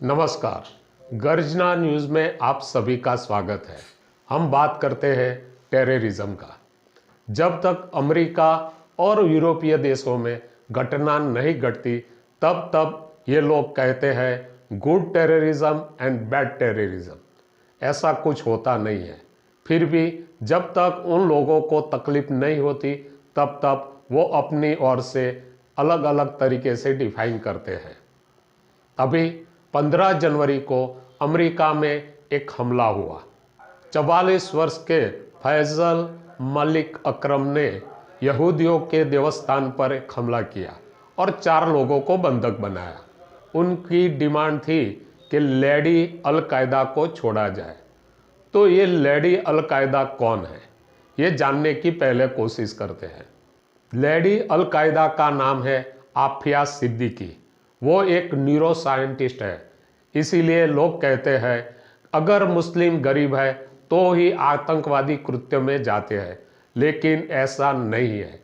नमस्कार। गर्जना न्यूज़ में आप सभी का स्वागत है। हम बात करते हैं टेररिज्म का। जब तक अमेरिका और यूरोपीय देशों में घटना नहीं घटती तब तब ये लोग कहते हैं good terrorism and bad terrorism. ऐसा कुछ होता नहीं है। फिर भी जब तक उन लोगों को तकलीफ नहीं होती तब तक वो अपनी ओर से अलग अलग तरीके से डिफाइन करते हैं। अभी 15 जनवरी को अमेरिका में एक हमला हुआ। 44 वर्ष के फैजल मलिक अकरम ने यहूदियों के देवस्थान पर एक हमला किया और 4 लोगों को बंधक बनाया। उनकी डिमांड थी कि लेडी अल कायदा को छोड़ा जाए। तो ये लेडी अल कायदा कौन है, ये जानने की पहले कोशिश करते हैं। लेडी अल कायदा का नाम है आफिया सिद्दीकी। वो एक न्यूरो साइंटिस्ट है। इसीलिए लोग कहते हैं अगर मुस्लिम गरीब है तो ही आतंकवादी कृत्य में जाते हैं, लेकिन ऐसा नहीं है।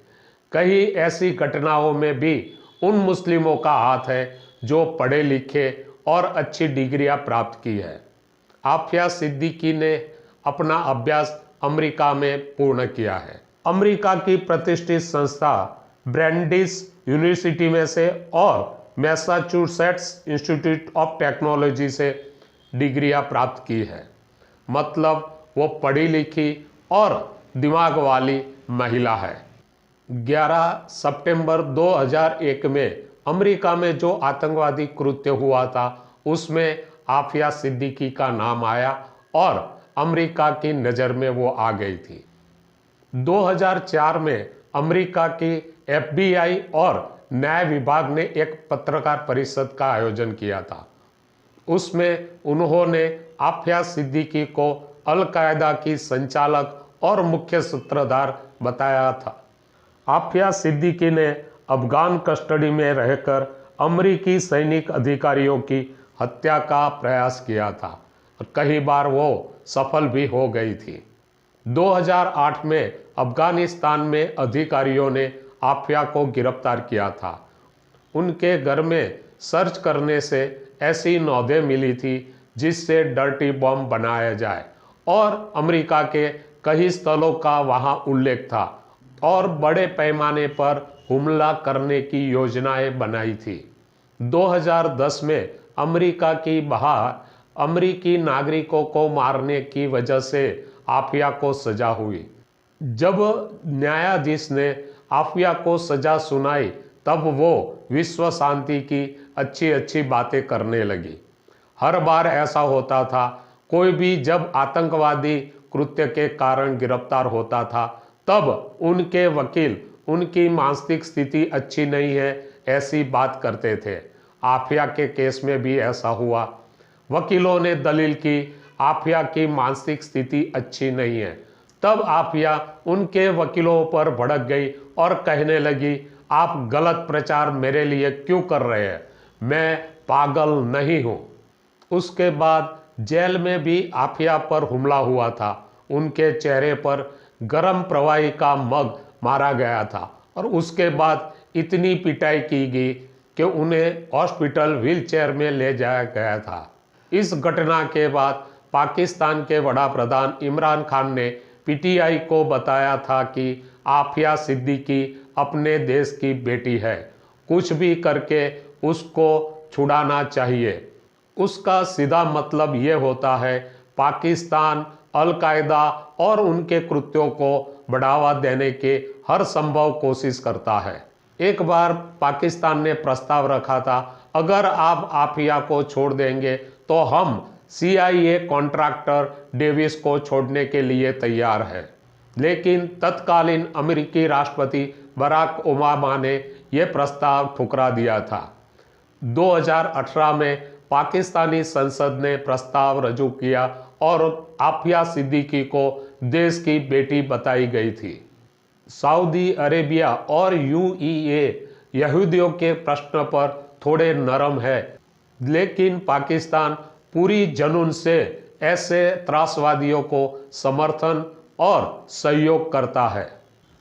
कई ऐसी घटनाओं में भी उन मुस्लिमों का हाथ है जो पढ़े लिखे और अच्छी डिग्रियां प्राप्त की है। आफिया सिद्दीकी ने अपना अभ्यास अमेरिका में पूर्ण किया है। अमेरिका की प्रतिष्ठित संस्था ब्रैंडिस यूनिवर्सिटी में से और मैसाचुसेट्स इंस्टीट्यूट ऑफ टेक्नोलॉजी से डिग्रियां प्राप्त की है। मतलब वो पढ़ी लिखी और दिमाग वाली महिला है। 11 सितंबर 2001 में अमेरिका में जो आतंकवादी कृत्य हुआ था उसमें आफिया सिद्दीकी का नाम आया और अमेरिका की नज़र में वो आ गई थी। 2004 में अमेरिका की FBI और न्याय विभाग ने एक पत्रकार परिषद का आयोजन किया था। उसमें उन्होंने आफिया सिद्दीकी को अल कायदा की संचालक और मुख्य सूत्रधार बताया था। आफिया सिद्दीकी ने अफगान कस्टडी में रहकर अमेरिकी सैनिक अधिकारियों की हत्या का प्रयास किया था और कई बार वो सफल भी हो गई थी। 2008 में अफगानिस्तान में अधिकारियों ने आफिया को गिरफ्तार किया था। उनके घर में सर्च करने से ऐसी नौदें मिली थी जिससे डर्टी बॉम्ब बनाया जाए और अमेरिका के कई स्थलों का वहां उल्लेख था और बड़े पैमाने पर हमला करने की योजनाएं बनाई थी। 2010 में अमेरिका की बाहर अमेरिकी नागरिकों को मारने की वजह से आफिया को सजा हुई। जब न्यायाधीश ने आफिया को सजा सुनाई तब वो विश्व शांति की अच्छी अच्छी बातें करने लगी। हर बार ऐसा होता था, कोई भी जब आतंकवादी कृत्य के कारण गिरफ्तार होता था तब उनके वकील उनकी मानसिक स्थिति अच्छी नहीं है ऐसी बात करते थे। आफिया के केस में भी ऐसा हुआ। वकीलों ने दलील की आफिया की मानसिक स्थिति अच्छी नहीं है। तब आफिया उनके वकीलों पर भड़क गई और कहने लगी, आप गलत प्रचार मेरे लिए क्यों कर रहे हैं, मैं पागल नहीं हूँ। उसके बाद जेल में भी आफिया पर हमला हुआ था। उनके चेहरे पर गर्म प्रवाही का मग मारा गया था और उसके बाद इतनी पिटाई की गई कि उन्हें हॉस्पिटल व्हीलचेयर में ले जाया गया था। इस घटना के बाद पाकिस्तान के वड़ा प्रधान इमरान खान ने PTI को बताया था कि आफिया सिद्दीकी अपने देश की बेटी है, कुछ भी करके उसको छुड़ाना चाहिए। उसका सीधा मतलब ये होता है पाकिस्तान अल कायदा और उनके कृत्यों को बढ़ावा देने के हर संभव कोशिश करता है। एक बार पाकिस्तान ने प्रस्ताव रखा था, अगर आप आफिया को छोड़ देंगे तो हम CIA कॉन्ट्रैक्टर डेविस को छोड़ने के लिए तैयार है। लेकिन तत्कालीन अमेरिकी राष्ट्रपति बराक ओबामा ने यह प्रस्ताव ठुकरा दिया था। 2018 में पाकिस्तानी संसद ने प्रस्ताव रजू किया और आफिया सिद्दीकी को देश की बेटी बताई गई थी। सऊदी अरेबिया और UAE यहूदियों के प्रश्न पर थोड़े नरम है, लेकिन पाकिस्तान पूरी जुनून से ऐसे त्रासवादियों को समर्थन और सहयोग करता है।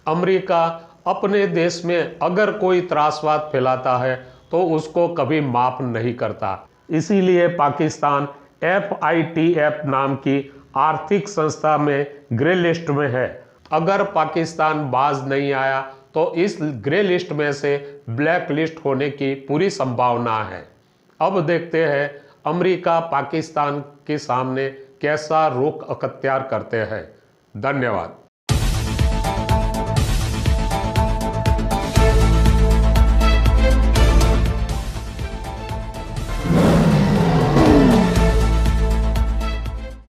अमेरिका अपने देश में अगर कोई त्रासवाद फैलाता है तो उसको कभी माफ नहीं करता। इसीलिए पाकिस्तान FATF नाम की आर्थिक संस्था में ग्रे लिस्ट में है। अगर पाकिस्तान बाज नहीं आया तो इस ग्रे लिस्ट में से ब्लैक लिस्ट होने की पूरी संभावना है। अब देखते हैं अमेरिका पाकिस्तान के सामने कैसा रुख अख्तियार करते हैं। धन्यवाद।